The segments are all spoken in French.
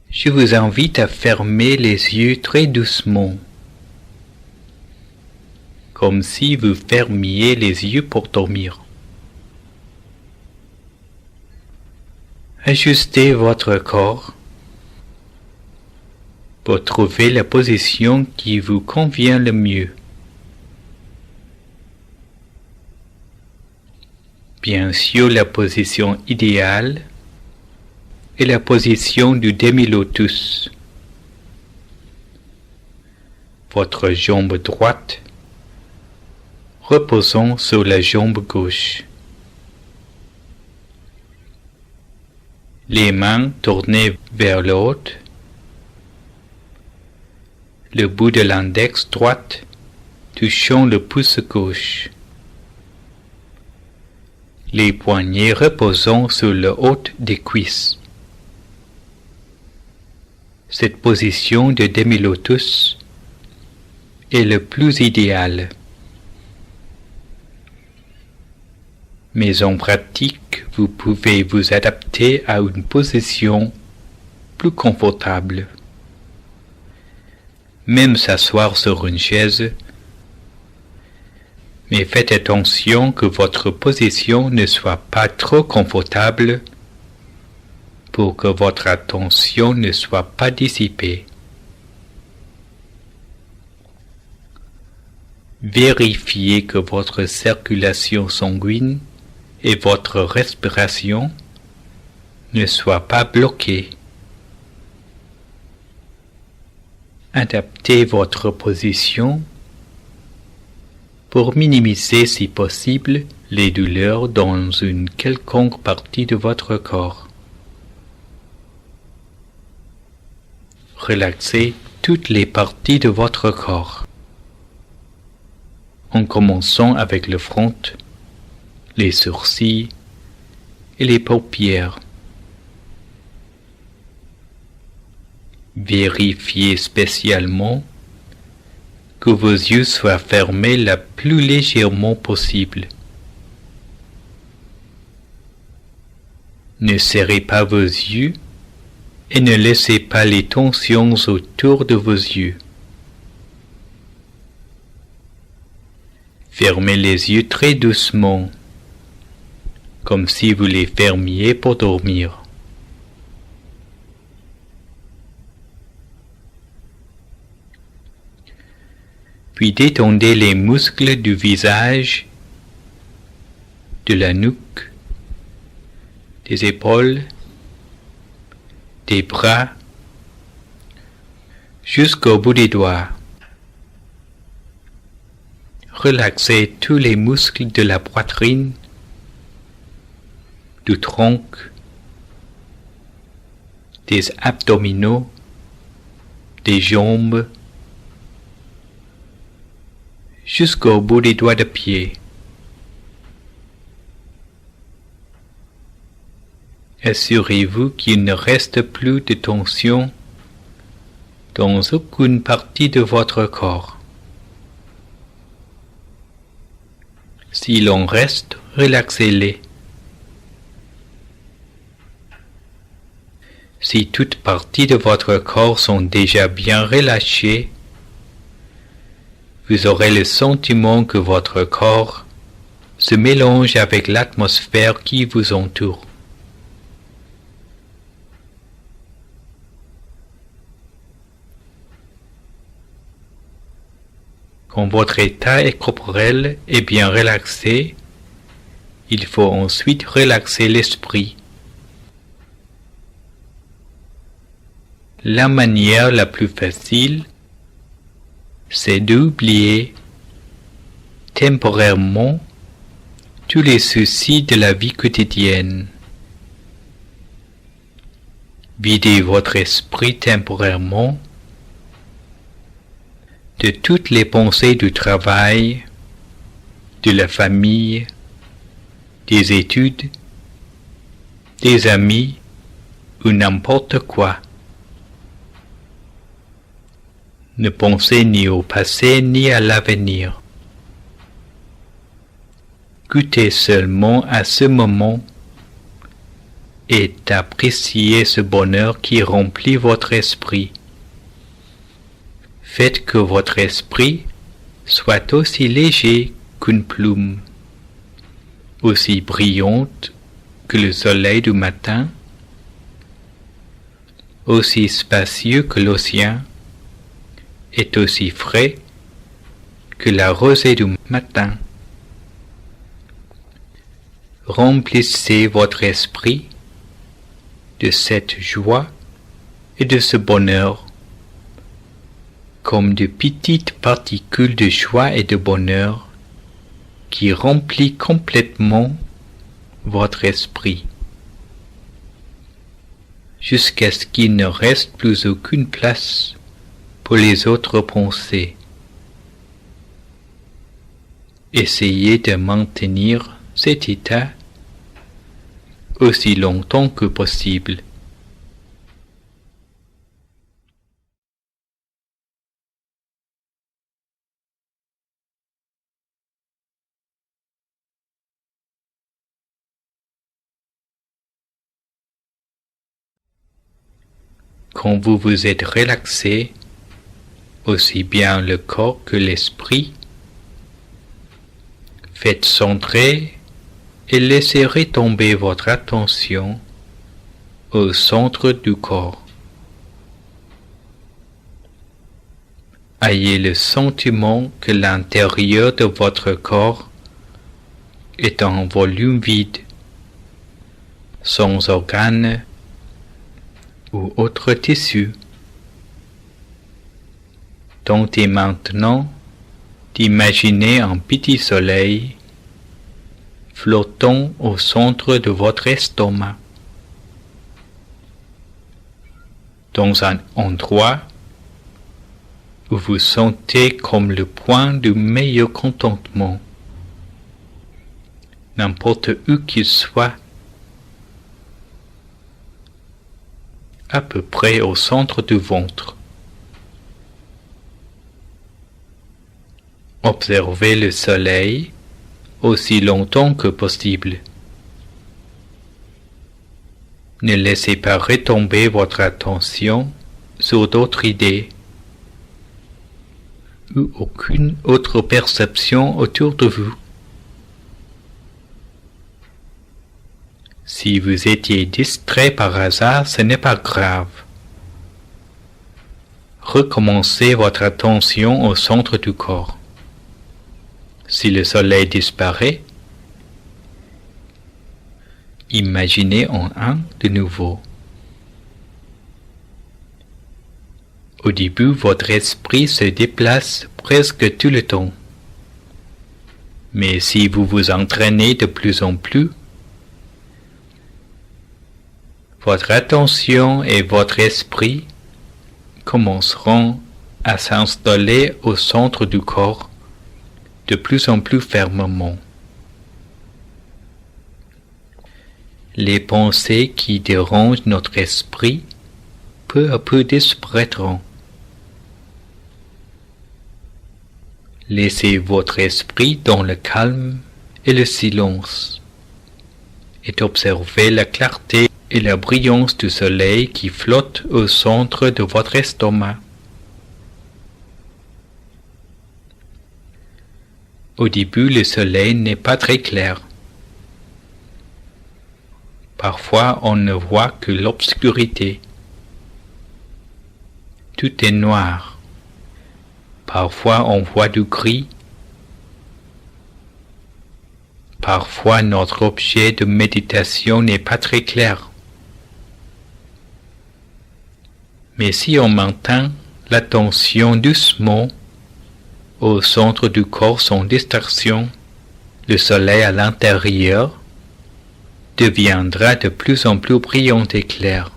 Je vous invite à fermer les yeux très doucement, comme si vous fermiez les yeux pour dormir. Ajustez votre corps pour trouver la position qui vous convient le mieux. Bien sûr, la position idéale est la position du demi-lotus. Votre jambe droite reposant sur la jambe gauche. Les mains tournées vers le haut. Le bout de l'index droite touchant le pouce gauche. Les poignets reposant sur le haut des cuisses. Cette position de demi-lotus est le plus idéal. Mais en pratique, vous pouvez vous adapter à une position plus confortable. Même s'asseoir sur une chaise, mais faites attention que votre position ne soit pas trop confortable pour que votre attention ne soit pas dissipée. Vérifiez que votre circulation sanguine et votre respiration ne soient pas bloquées. Adaptez votre position pour minimiser si possible les douleurs dans une quelconque partie de votre corps. Relaxez toutes les parties de votre corps, en commençant avec le front, les sourcils et les paupières. Vérifiez spécialement que vos yeux soient fermés le plus légèrement possible. Ne serrez pas vos yeux et ne laissez pas les tensions autour de vos yeux. Fermez les yeux très doucement, comme si vous les fermiez pour dormir. Puis détendez les muscles du visage, de la nuque, des épaules, des bras, jusqu'au bout des doigts. Relaxez tous les muscles de la poitrine, du tronc, des abdominaux, des jambes, jusqu'au bout des doigts de pied. Assurez-vous qu'il ne reste plus de tension dans aucune partie de votre corps. S'il en reste, relaxez-les. Si toutes parties de votre corps sont déjà bien relâchées, vous aurez le sentiment que votre corps se mélange avec l'atmosphère qui vous entoure. Quand votre état corporel est bien relaxé, il faut ensuite relaxer l'esprit. La manière la plus facile, c'est d'oublier temporairement tous les soucis de la vie quotidienne. Videz votre esprit temporairement de toutes les pensées du travail, de la famille, des études, des amis ou n'importe quoi. Ne pensez ni au passé ni à l'avenir. Goûtez seulement à ce moment et d'apprécier ce bonheur qui remplit votre esprit. Faites que votre esprit soit aussi léger qu'une plume, aussi brillante que le soleil du matin, aussi spacieux que l'océan, et aussi frais que la rosée du matin. Remplissez votre esprit de cette joie et de ce bonheur, comme de petites particules de joie et de bonheur qui remplissent complètement votre esprit, jusqu'à ce qu'il ne reste plus aucune place pour les autres pensées. Essayez de maintenir cet état aussi longtemps que possible. Quand vous vous êtes relaxé, aussi bien le corps que l'esprit, faites centrer et laissez retomber votre attention au centre du corps. Ayez le sentiment que l'intérieur de votre corps est un volume vide, sans organes ou autres tissus. Tentez maintenant d'imaginer un petit soleil flottant au centre de votre estomac, dans un endroit où vous sentez comme le point du meilleur contentement, n'importe où qu'il soit, à peu près au centre du ventre. Observez le soleil aussi longtemps que possible. Ne laissez pas retomber votre attention sur d'autres idées ou aucune autre perception autour de vous. Si vous étiez distrait par hasard, ce n'est pas grave. Recommencez votre attention au centre du corps. Si le soleil disparaît, imaginez en un de nouveau. Au début, votre esprit se déplace presque tout le temps. Mais si vous vous entraînez de plus en plus, votre attention et votre esprit commenceront à s'installer au centre du corps de plus en plus fermement. Les pensées qui dérangent notre esprit peu à peu disparaîtront. Laissez votre esprit dans le calme et le silence et observez la clarté et la brillance du soleil qui flotte au centre de votre estomac. Au début, le soleil n'est pas très clair. Parfois, on ne voit que l'obscurité. Tout est noir. Parfois, on voit du gris. Parfois, notre objet de méditation n'est pas très clair. Mais si on maintient l'attention doucement au centre du corps sans distraction, le soleil à l'intérieur deviendra de plus en plus brillant et clair,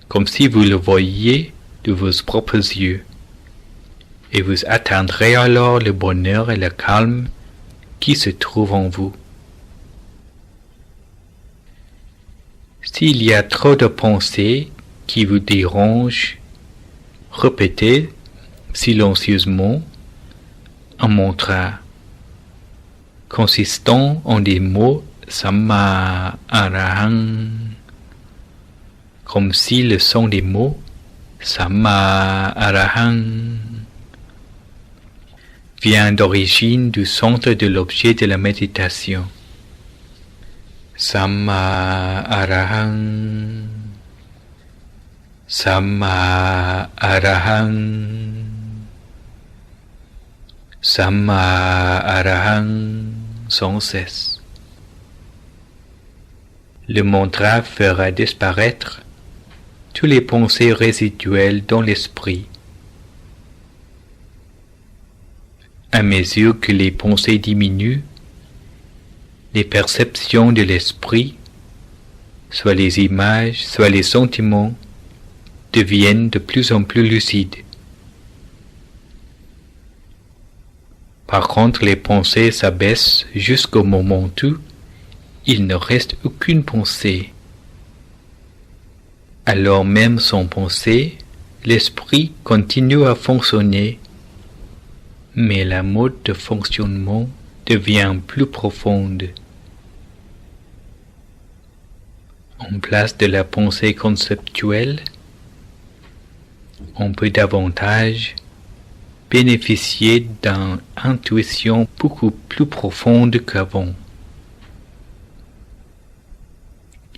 comme si vous le voyiez de vos propres yeux, et vous atteindrez alors le bonheur et le calme qui se trouvent en vous. S'il y a trop de pensées qui vous dérangent, répétez silencieusement un mantra consistant en des mots Samma Arahang, comme si le son des mots Samma Arahang vient d'origine du centre de l'objet de la méditation. Samma Arahang, Samma Arahang, Samma Arahang, sans cesse. Le mantra fera disparaître toutes les pensées résiduelles dans l'esprit. À mesure que les pensées diminuent, les perceptions de l'esprit, soit les images, soit les sentiments, deviennent de plus en plus lucides. Par contre, les pensées s'abaissent jusqu'au moment où il ne reste aucune pensée. Alors même sans pensée, l'esprit continue à fonctionner, mais la mode de fonctionnement devient plus profonde. En place de la pensée conceptuelle, on peut davantage bénéficier d'une intuition beaucoup plus profonde qu'avant.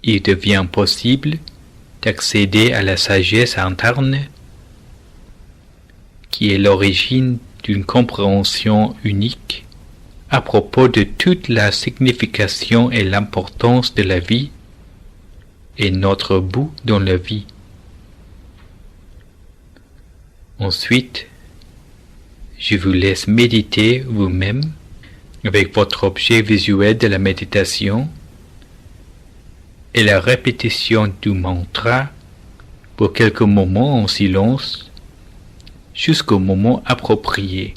Il devient possible d'accéder à la sagesse interne qui est l'origine d'une compréhension unique à propos de toute la signification et l'importance de la vie et notre but dans la vie. Ensuite, je vous laisse méditer vous-même avec votre objet visuel de la méditation et la répétition du mantra pour quelques moments en silence jusqu'au moment approprié.